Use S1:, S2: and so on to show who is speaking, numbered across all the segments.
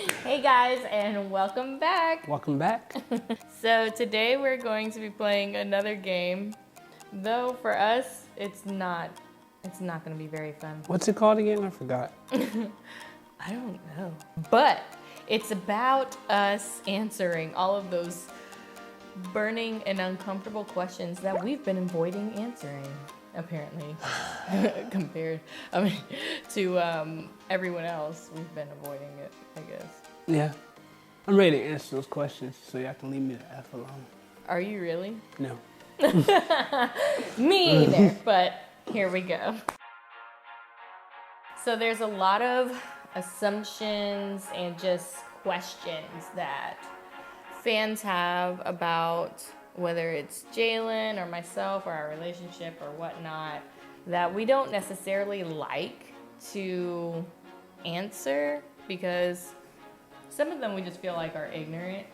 S1: Hey guys, and welcome back.
S2: Welcome back.
S1: So today we're going to be playing another game, though for us it's not going to be very fun.
S2: What's it called again? I forgot.
S1: I don't know. But it's about us answering all of those burning and uncomfortable questions that we've been avoiding answering, apparently, compared to everyone else. We've been avoiding it, I guess.
S2: Yeah. I'm ready to answer those questions, so y'all can leave me the F alone.
S1: Are you really?
S2: No.
S1: Me either, but here we go. So there's a lot of assumptions and just questions that fans have about whether it's Jalen or myself or our relationship or whatnot that we don't necessarily like to answer because some of them we just feel like are ignorant.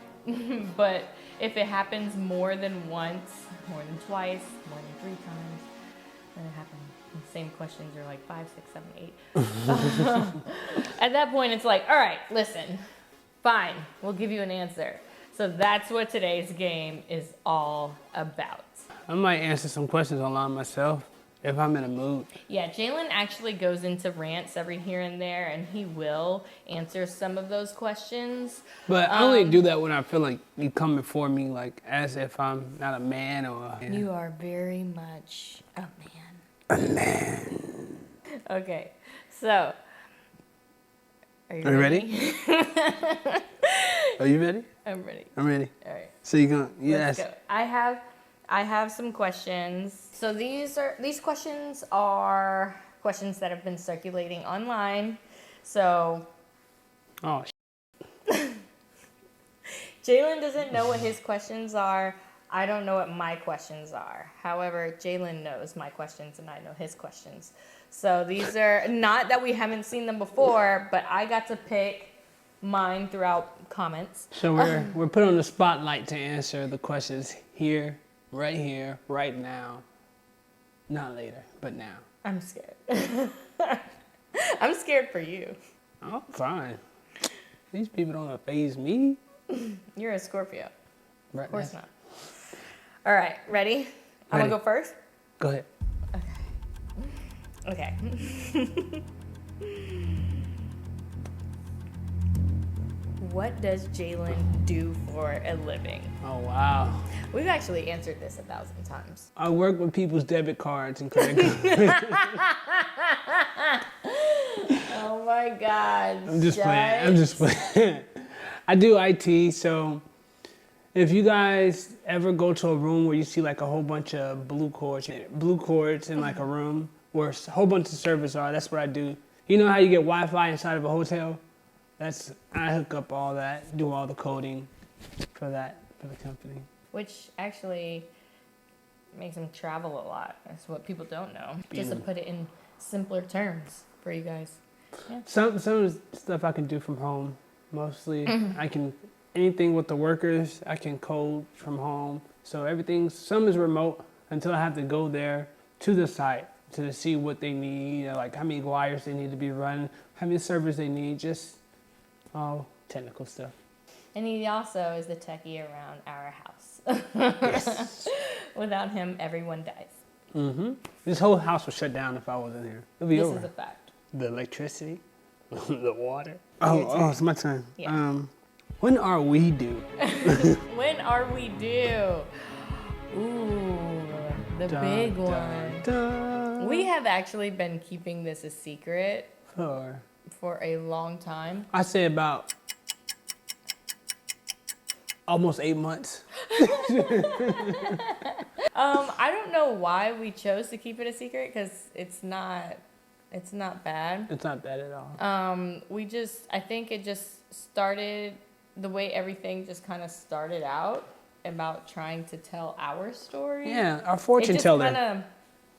S1: But if it happens more than once, more than twice, more than 3 times, then it happens. The same questions are like 5, 6, 7, 8. At that point, it's like, all right, listen, fine, we'll give you an answer. So that's what today's game is all about.
S2: I might answer some questions online myself if I'm in a mood.
S1: Yeah, Jalen actually goes into rants every here and there, and he will answer some of those questions.
S2: But I only do that when I feel like you coming for me, like as if I'm not a man or a...
S1: You are very much a man.
S2: A man.
S1: Okay, so are you
S2: ready? Are you ready?
S1: I'm ready.
S2: I'm ready.
S1: All right.
S2: So you're gonna...
S1: Let's
S2: Yes.
S1: go. I have some questions. So these questions are questions that have been circulating online. So
S2: Oh,
S1: Jalen doesn't know what his questions are. I don't know what my questions are. However, Jalen knows my questions and I know his questions. So these are not that we haven't seen them before, but I got to pick mine throughout comments.
S2: So we're put on the spotlight to answer the questions here, right now. Not later, but now.
S1: I'm scared. I'm scared for you.
S2: Oh, fine. These people don't faze me.
S1: You're a Scorpio.
S2: Right,
S1: Of course not. All right, ready? I'm
S2: Ready.
S1: gonna go first.
S2: Go ahead.
S1: Okay. What does Jalen do for a living?
S2: Oh, wow.
S1: We've actually answered this 1,000 times.
S2: I work with people's debit cards and credit cards.
S1: Oh my God.
S2: I'm just playing. I do IT, so if you guys ever go to a room where you see like a whole bunch of blue cords in like a room where a whole bunch of servers are, that's what I do. You know how you get Wi-Fi inside of a hotel? I hook up all that, do all the coding for the company.
S1: Which actually makes him travel a lot. That's what people don't know. Just to put it in simpler terms for you guys. Yeah.
S2: Some of the stuff I can do from home. Mostly, anything with the workers, I can code from home. So some is remote until I have to go there to the site to see what they need, like how many wires they need to be run, how many servers they need, just all technical stuff.
S1: And he also is the techie around our house.
S2: Yes.
S1: Without him, everyone dies.
S2: Mm-hmm. This whole house would shut down if I wasn't here. It'll be
S1: This
S2: over.
S1: is a fact.
S2: The electricity, the water. Oh, it's my turn.
S1: Yeah.
S2: When are we due?
S1: When are we due? Ooh, the big one.
S2: Dun.
S1: We have actually been keeping this a secret
S2: For
S1: a long time.
S2: I say about almost 8 months.
S1: I don't know why we chose to keep it a secret because it's not bad.
S2: It's not bad at all.
S1: I think it just started the way everything just kind of started out about trying to tell our story.
S2: Yeah, our fortune teller.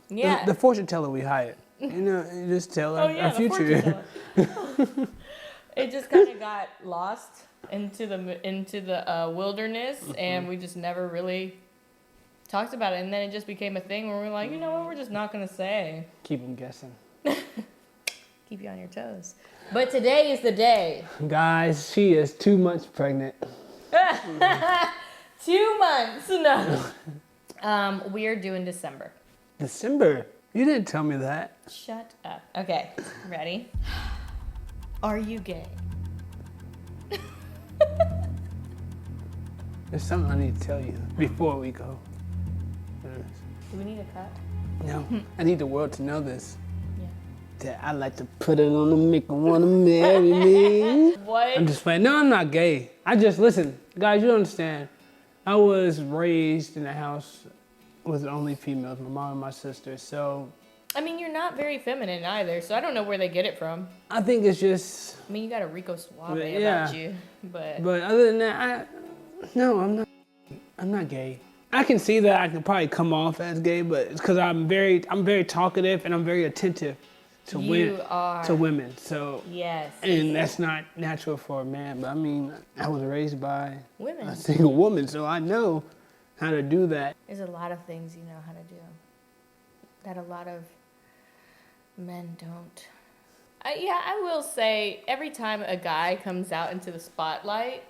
S1: Yeah.
S2: The fortune teller we hired. You know, you just tell our
S1: the
S2: future.
S1: fortune teller. It just kind of got lost into the wilderness, and we just never really talked about it. And then it just became a thing where we're like, you know what, we're just not gonna say.
S2: Keep them guessing.
S1: keep you on your toes. But today is the day.
S2: Guys, she is 2 months pregnant.
S1: 2 months. No. We are due in December.
S2: December? You didn't tell me that.
S1: Shut up. Okay, ready? Are you gay?
S2: There's something I need to tell you before we go.
S1: Do we need a cut?
S2: No, I need the world to know this.
S1: Yeah.
S2: That I like to put it on them, make them want to marry me.
S1: What?
S2: I'm just playing. No, I'm not gay. Listen, guys, you don't understand. I was raised in a house with only females, my mom and my sister. So,
S1: I mean, you're not very feminine either, so I don't know where they get it from.
S2: I think it's just.
S1: I mean, you got a Rico Suave
S2: Yeah.
S1: about you, but
S2: Other than that, no, I'm not. I'm not gay. I can see that I can probably come off as gay, but it's because I'm very talkative and I'm very attentive to women. So
S1: yes,
S2: and that's not natural for a man. But I mean, I was raised by
S1: women.
S2: a single woman, so I know how to do that.
S1: There's a lot of things you know how to do that a lot of men don't. I will say every time a guy comes out into the spotlight,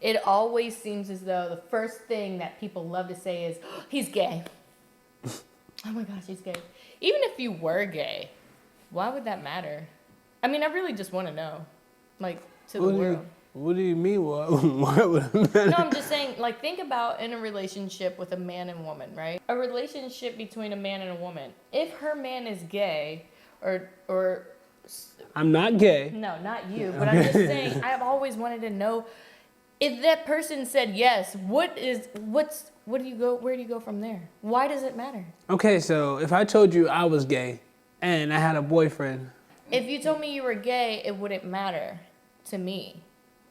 S1: it always seems as though the first thing that people love to say is, oh, he's gay. Oh my gosh, he's gay. Even if you were gay, why would that matter? I mean, I really just want to know, like, to the world.
S2: What do you mean? Why would it matter?
S1: No, I'm just saying, like, think about in a relationship with a man and woman, right? A relationship between a man and a woman. If her man is gay, or
S2: I'm not gay.
S1: no, not you, but I'm just saying, I've always wanted to know if that person said yes, where do you go from there? Why does it matter?
S2: Okay, so if I told you I was gay and I had a boyfriend.
S1: If you told me you were gay, it wouldn't matter to me.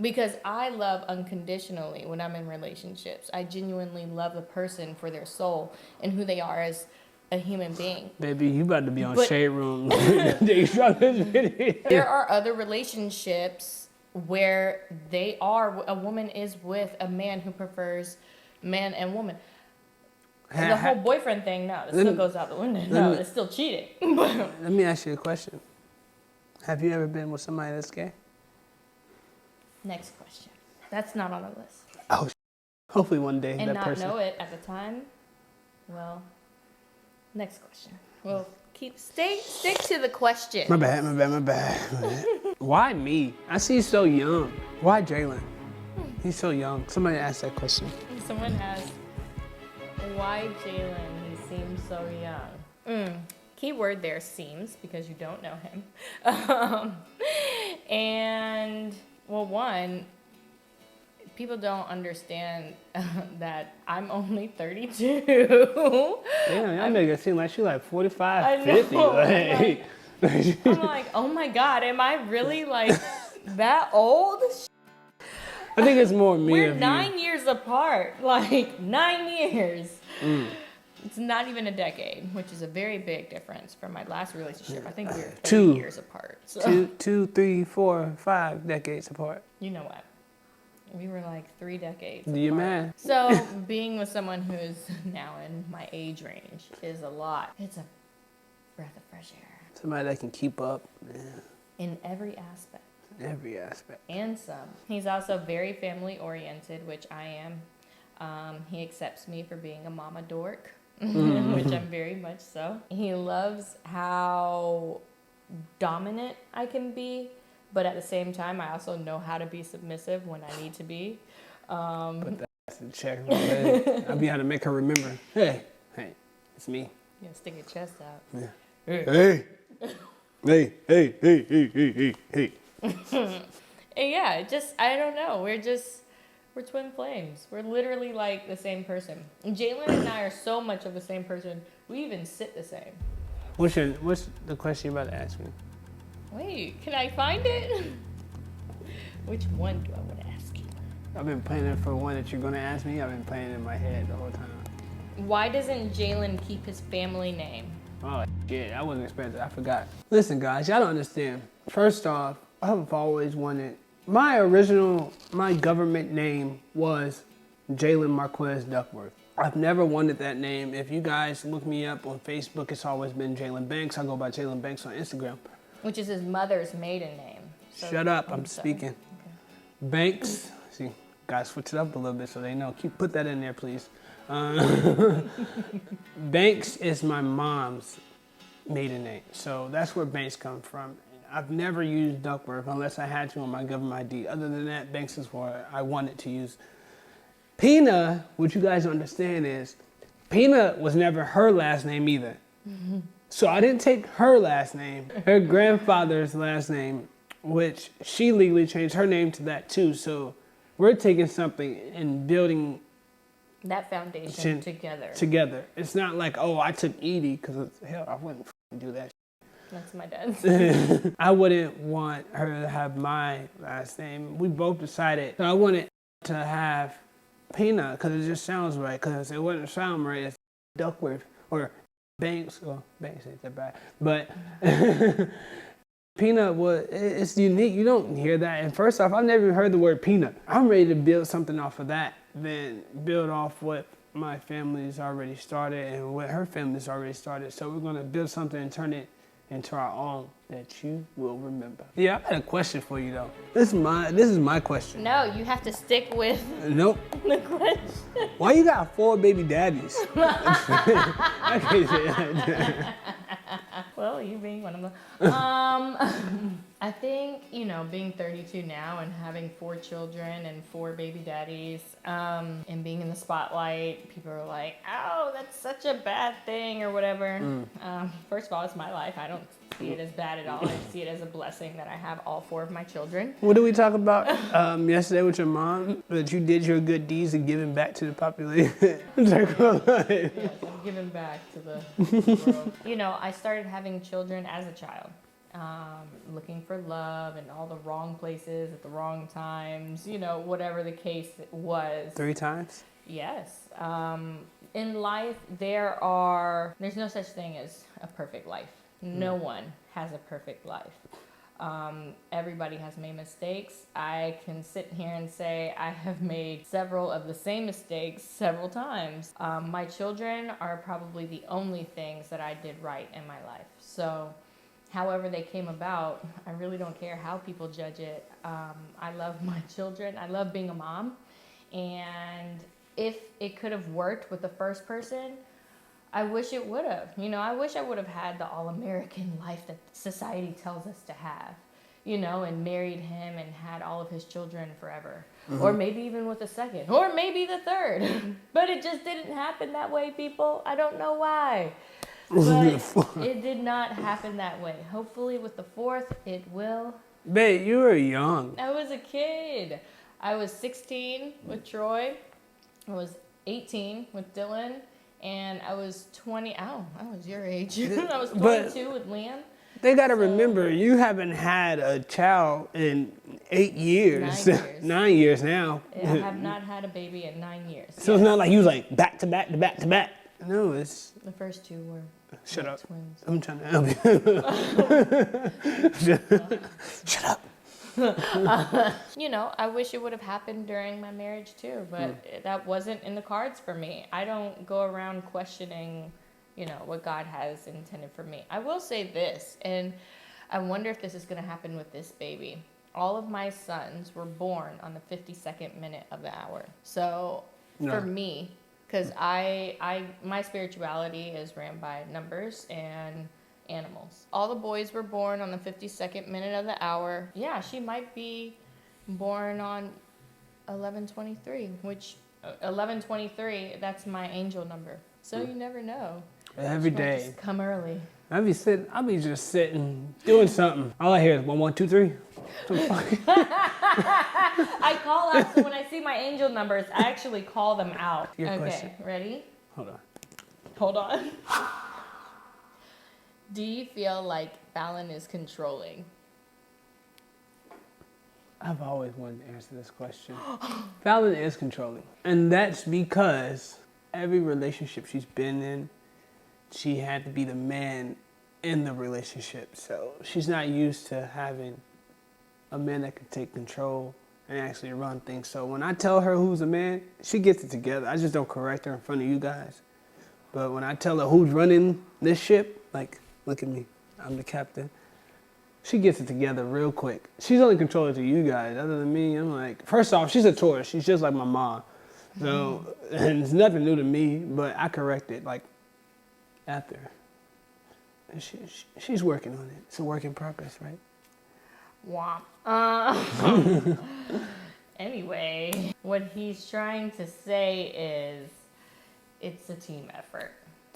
S1: Because I love unconditionally when I'm in relationships. I genuinely love the person for their soul and who they are as a human being.
S2: Baby, you about to be on
S1: But-
S2: Shade Room.
S1: There are other relationships where a woman is with a man who prefers man and woman. The whole boyfriend thing, no, it still goes out the window. No, it's still cheating.
S2: Let me ask you a question. Have you ever been with somebody that's gay?
S1: Next question. That's not on the list.
S2: Oh, hopefully one day
S1: And
S2: that
S1: not
S2: person.
S1: know it at the time. Well, next question. Well, stick to the question.
S2: My bad. Why me? I see he's so young. Why Jalen? He's so young. Somebody asked that question.
S1: Someone asked, why Jalen? He seems so young. Key word there, seems, because you don't know him. And, well, one, people don't understand that I'm only 32.
S2: Damn, y'all make it seem like she's like 45,
S1: I know.
S2: 50. Like,
S1: I'm like, oh my God, am I really like that old?
S2: I think it's more me
S1: We're
S2: of
S1: 9 years apart, like 9 years. It's not even a decade, which is a very big difference from my last relationship. I think we were 3 years apart. So.
S2: you. 2, 3, 4, 5 decades apart.
S1: You know what? We were like 3 decades
S2: Do you
S1: apart.
S2: man?
S1: So being with someone who's now in my age range is a lot. It's a breath of fresh air.
S2: Somebody that can keep up. Yeah.
S1: In every aspect.
S2: Every aspect.
S1: And some. He's also very family oriented, which I am. He accepts me for being a mama dork, which I'm very much so. He loves how dominant I can be, but at the same time, I also know how to be submissive when I need to be.
S2: But that's the check. I'll be able to make her remember. Hey, it's me.
S1: You know, stick your chest out.
S2: Yeah.
S1: Hey.
S2: Hey.
S1: And yeah, I don't know. We're twin flames. We're literally like the same person. Jalen and I are so much of the same person. We even sit the same.
S2: What's the question you're about to ask me?
S1: Wait, can I find it? Which one do I want to ask you?
S2: I've been planning for one that you're going to ask me. I've been playing in my head the whole time.
S1: Why doesn't Jalen keep his family name?
S2: Oh, shit. I wasn't expecting. I forgot. Listen, guys. Y'all don't understand. First off, I've always wanted... My government name was Jalen Marquez Duckworth. I've never wanted that name. If you guys look me up on Facebook, it's always been Jalen Banks. I go by Jalen Banks on Instagram.
S1: which is his mother's maiden name. So,
S2: Shut up, I'm
S1: sorry.
S2: speaking.
S1: Okay.
S2: Banks, see, guys, switch it up a little bit so they know. Put that in there, please. Banks is my mom's maiden name, so that's where Banks come from. I've never used Duckworth unless I had to on my government ID. Other than that, Banks is what I wanted to use. Pina, what you guys don't understand is, Pina was never her last name either. So I didn't take her last name, her grandfather's last name, which she legally changed her name to that too. So we're taking something and building
S1: That foundation together.
S2: It's not like, oh, I took Edie, because hell, I wouldn't do that.
S1: That's my dad's.
S2: I wouldn't want her to have my last name. We both decided. So I wanted to have Pina, because it just sounds right, because it wouldn't sound right as Duckworth or Banks. Well, Banks ain't that bad. But peanut, it's unique. You don't hear that. And first off, I've never even heard the word peanut. I'm ready to build something off of that, then build off what my family's already started and what her family's already started. So we're going to build something and turn it into our own that you will remember. Yeah, I had a question for you though. This is my question.
S1: No, you have to stick with
S2: Nope.
S1: the question.
S2: Why you got 4 baby daddies? I can't say that.
S1: Well, you being one of them. I think, being 32 now and having 4 children and 4 baby daddies, and being in the spotlight, people are like, oh, that's such a bad thing or whatever. First of all, it's my life. I don't see it as bad at all. I see it as a blessing that I have all 4 of my children.
S2: What did we talk about yesterday with your mom? That you did your good deeds and giving back to the population.
S1: Yes, I'm giving back to the world. I started having children as a child, looking for love in all the wrong places at the wrong times, whatever the case was.
S2: 3 times?
S1: Yes. In life, there's no such thing as a perfect life. No one has a perfect life. Everybody has made mistakes. I can sit here and say I have made several of the same mistakes several times. My children are probably the only things that I did right in my life. So however they came about, I really don't care how people judge it. I love my children. I love being a mom. And if it could have worked with the first person, I wish it would have. I wish I would have had the all-American life that society tells us to have, and married him and had all of his children forever. Or maybe even with a second. Or maybe the third. But it just didn't happen that way, people. I don't know why. But it did not happen that way. Hopefully with the 4th, it will.
S2: Babe, you were young.
S1: I was a kid. I was 16 with Troy. I was 18 with Dylan. And I was 20. Oh, I was your age. I was 22 with Liam.
S2: They got to remember, you haven't had a child in 8 years.
S1: 9 years.
S2: 9 years now.
S1: I have not had a baby in 9 years.
S2: So it's not like you was like back to back to back to back. No, it's...
S1: The first 2 were
S2: Shut up.
S1: twins.
S2: I'm trying to help you. Shut up.
S1: I wish it would have happened during my marriage too, but that wasn't in the cards for me. I don't go around questioning, what God has intended for me. I will say this, and I wonder if this is going to happen with this baby. All of my sons were born on the 52nd minute of the hour. So for me, because my spirituality is ran by numbers and animals. All the boys were born on the 52nd minute of the hour. Yeah, she might be born on 11:23, which 11:23, that's my angel number. So you never know.
S2: Every
S1: She might
S2: day.
S1: just come early.
S2: I'll be just sitting, doing something. All I hear is 1, 1, 2, 3.
S1: I call out, so when I see my angel numbers, I actually call them out.
S2: Your
S1: Okay,
S2: question.
S1: ready?
S2: Hold on.
S1: Do you feel like Fallon is controlling?
S2: I've always wanted to answer this question. Fallon is controlling. And that's because every relationship she's been in, she had to be the man in the relationship. So she's not used to having a man that can take control and actually run things. So when I tell her who's a man, she gets it together. I just don't correct her in front of you guys. But when I tell her who's running this ship, like, look at me, I'm the captain. She gets it together real quick. She's only controller to you guys. Other than me, I'm like, first off, she's a Taurus. She's just like my mom. So, and it's nothing new to me, but I correct it like after. And she's working on it. It's a work in progress, right?
S1: Womp. Anyway, what he's trying to say is it's a team effort.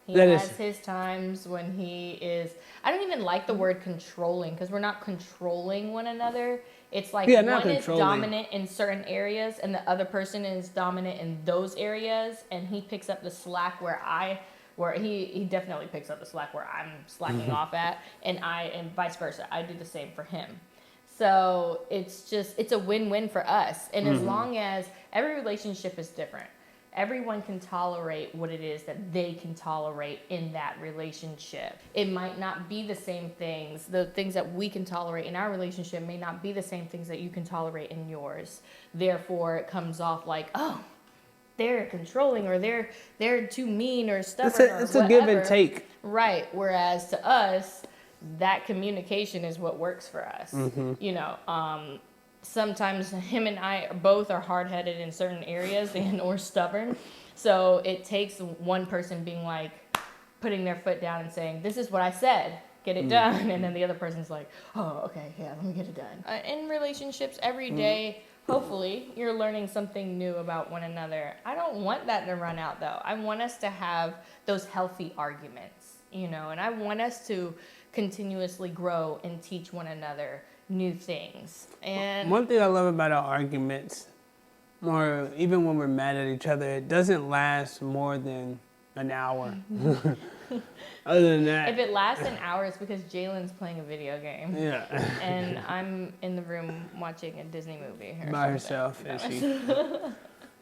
S1: He has his times when he is, I don't even like the word controlling because we're not controlling one another. It's like one is dominant in certain areas and the other person is dominant in those areas, and he picks up the slack where he definitely picks up the slack where I'm slacking off at, and vice versa. I do the same for him. So it's a win-win for us. And as long as every relationship is different, everyone can tolerate what it is that they can tolerate in that relationship. It might not be the same things. The things that we can tolerate in our relationship may not be the same things that you can tolerate in yours. Therefore, it comes off like, oh, they're controlling, or they're too mean or stubborn.
S2: It's a give and take.
S1: Right. Whereas to us, that communication is what works for us. You know, sometimes him and I both are hard-headed in certain areas or stubborn. So it takes one person being like, putting their foot down and saying, this is what I said, get it done. And then the other person's like, oh, okay, yeah, let me get it done. In relationships every day, hopefully you're learning something new about one another. I don't want that to run out though. I want us to have those healthy arguments, you know, and I want us to continuously grow and teach one another new things. And
S2: one thing I love about our arguments, or even when we're mad at each other, it doesn't last more than an hour. Other than that,
S1: if it lasts an hour, it's because Jalen's playing a video game.
S2: Yeah.
S1: And I'm in the room watching a Disney movie
S2: by herself, is she?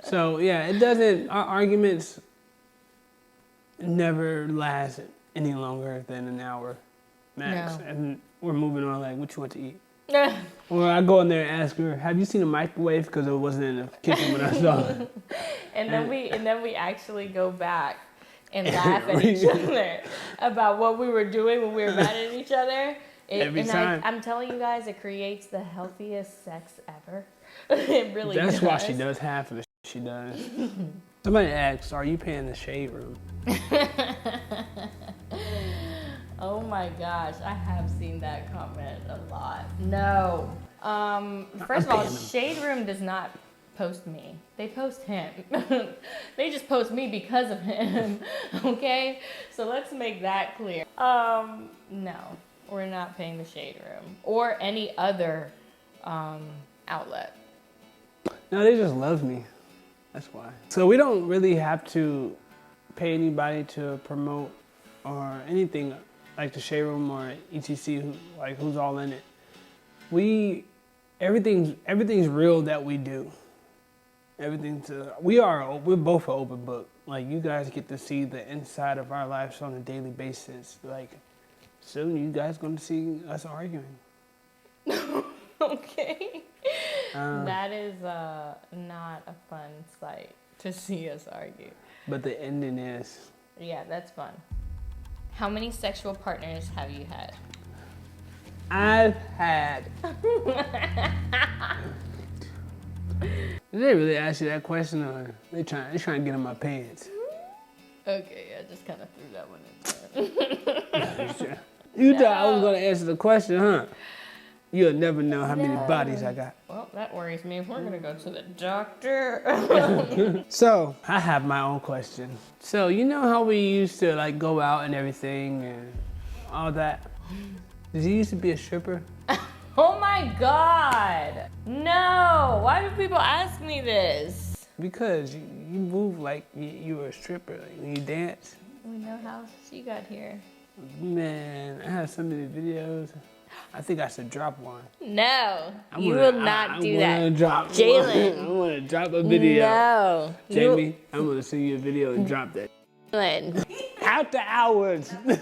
S2: So yeah, it doesn't. Our arguments never last any longer than an hour max, and we're moving on. Like, what you want to eat? Or I go in there and ask her, "Have you seen a microwave?" Because it wasn't in the kitchen when I saw it.
S1: And then we actually go back and laugh at each other about what we were doing when we were mad at each other.
S2: Every time.
S1: I'm telling you guys, it creates the healthiest sex ever. It really does.
S2: That's why she does half of the shit she does. Somebody asks, "Are you paying the shade room?"
S1: Oh my gosh, I have seen that comment a lot. No. First of all, Shade Room does not post me. They post him. They just post me because of him. Okay? So let's make that clear. No, we're not paying the Shade Room or any other outlet.
S2: No, they just love me. That's why. So we don't really have to pay anybody to promote or anything like the Shade Room or ETC, who's all in it. Everything's real that we do. We're both an open book. Like, you guys get to see the inside of our lives on a daily basis. Like, soon you guys gonna see us arguing.
S1: Okay. That is not a fun sight to see us argue.
S2: But the ending is.
S1: Yeah, that's fun. How many sexual partners have you had?
S2: I've had. Did they really ask you that question, or they trying to get in my pants?
S1: Okay, I just kind of threw that one in there.
S2: You thought I was gonna answer the question, huh? You'll never know how many bodies I got.
S1: Well, that worries me. We're gonna go to the doctor.
S2: So, I have my own question. So, you know how we used to go out and everything and all that? Did you used to be a stripper?
S1: Oh my God! No! Why do people ask me this?
S2: Because you move like you were a stripper, when you dance.
S1: We know how she got here.
S2: Man, I have so many videos. I think I should drop one.
S1: No, you will not do that.
S2: Jalen. I want to drop a video.
S1: No.
S2: Jamie, I'm going to send you a video and drop that.
S1: Jalen.
S2: After hours.
S1: No.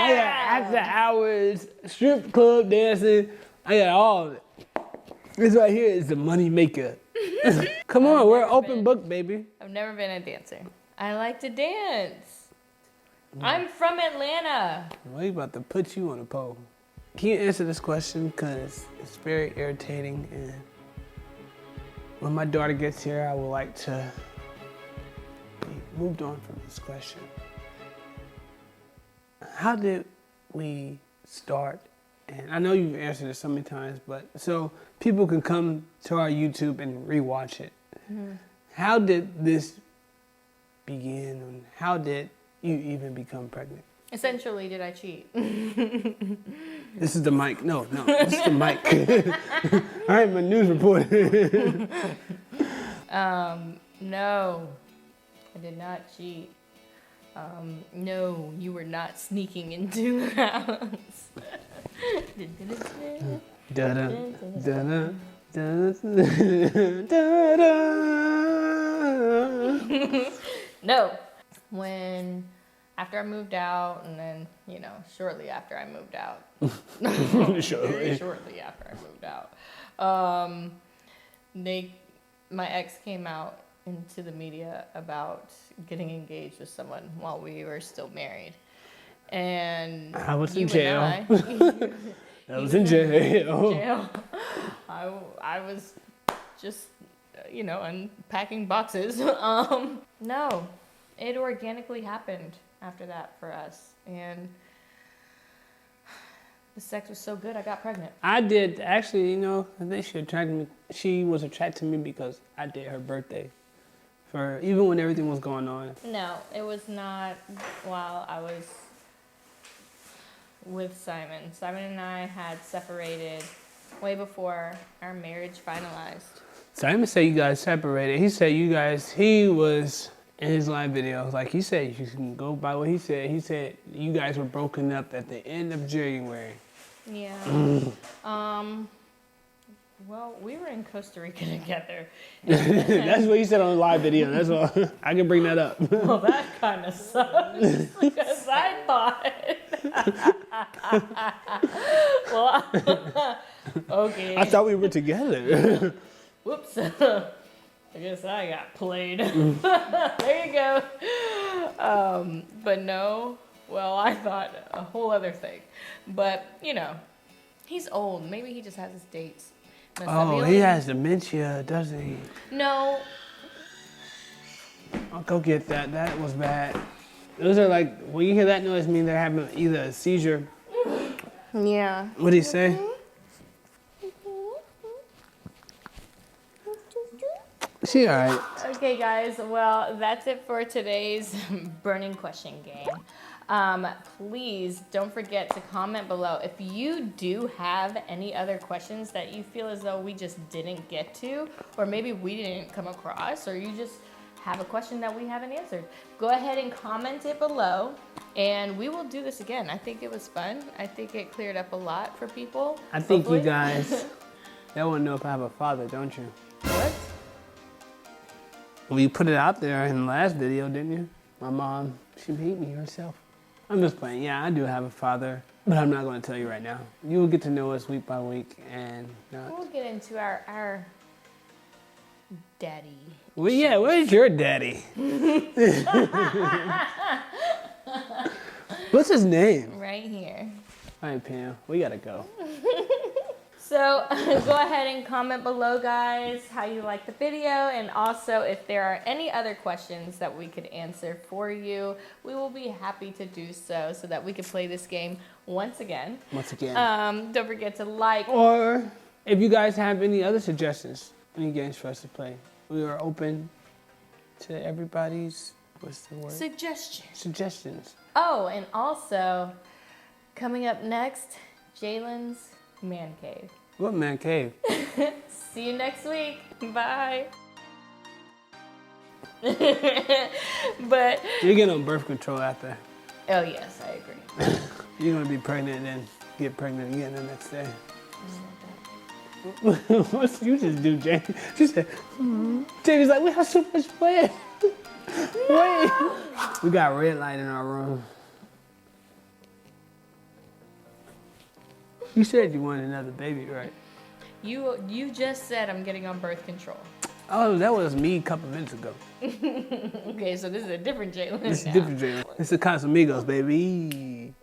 S2: I got after hours, strip club dancing. I got all of it. This right here is the money maker. Come on, we're an open book, baby.
S1: I've never been a dancer. I like to dance. I'm from Atlanta.
S2: Well, he about to put you on a pole. Can you answer this question? Because it's very irritating. And when my daughter gets here, I would like to be moved on from this question. How did we start? And I know you've answered it so many times, but so people can come to our YouTube and rewatch it. Mm-hmm. How did this begin? And how did you even become pregnant?
S1: Essentially, did I cheat?
S2: This is the mic. No, this is the mic. I am a news reporter.
S1: No, I did not cheat. No, you were not sneaking into the house.
S2: Da-da, da-da, da-da, da-da.
S1: No. After I moved out, and then, shortly after I moved out. Very shortly after I moved out. My ex came out into the media about getting engaged with someone while we were still married. And
S2: I was in jail. I was in
S1: jail. I was just, unpacking boxes. No, it organically happened after that for us. And the sex was so good, I got pregnant.
S2: I did, actually, I think she attracted me. She was attracted to me because I did her birthday. Even when everything was going on.
S1: No, it was not while I was with Simon. Simon and I had separated way before our marriage finalized.
S2: Simon said you guys separated. He said he was in his live videos, like he said, you can go by what he said. He said you guys were broken up at the end of January.
S1: Yeah. Well, we were in Costa Rica together.
S2: That's what he said on the live video. That's all. I can bring that up.
S1: Well, that kind of sucks because I thought. Well, okay.
S2: I thought we were together.
S1: Whoops. I guess I got played. There you go. But no. Well, I thought a whole other thing. But, he's old. Maybe he just has his dates.
S2: Oh, he has dementia, doesn't he?
S1: No.
S2: I'll go get that. That was bad. Those are like, when you hear that noise, it means they're having either a seizure.
S1: Yeah.
S2: What did he say? She all right.
S1: Okay, guys. Well, that's it for today's burning question game. Please don't forget to comment below if you do have any other questions that you feel as though we just didn't get to, or maybe we didn't come across, or you just have a question that we haven't answered. Go ahead and comment it below, and we will do this again. I think it was fun. I think it cleared up a lot for people.
S2: I think hopefully. You guys, y'all want to know if I have a father, don't you?
S1: What?
S2: Well, you put it out there in the last video, didn't you? My mom, she made me herself. I'm just playing. Yeah, I do have a father, but I'm not going to tell you right now. You will get to know us week by week, and
S1: we'll get into our daddy.
S2: Well, yeah, where's your daddy? What's his name?
S1: Right here.
S2: All right, Pam, we gotta go.
S1: So go ahead and comment below, guys, how you like the video, and also if there are any other questions that we could answer for you, we will be happy to do so that we can play this game once again. Don't forget to like.
S2: Or if you guys have any other suggestions, any games for us to play, we are open to everybody's, what's the word? Suggestions.
S1: Oh, and also coming up next, Jalen's Man Cave.
S2: What man cave?
S1: See you next week. Bye. But
S2: you're getting on birth control after.
S1: Oh yes, I agree.
S2: You're gonna be pregnant and then get pregnant again the next day. What you just do, Jamie? She said, Jamie's like, we have so much fun. Wait. We got red light in our room. You said you wanted another baby, right?
S1: You just said I'm getting on birth control.
S2: Oh, that was me a couple minutes ago.
S1: Okay, so this is a different Jalen.
S2: This is a different Jalen. This is Casamigos, baby.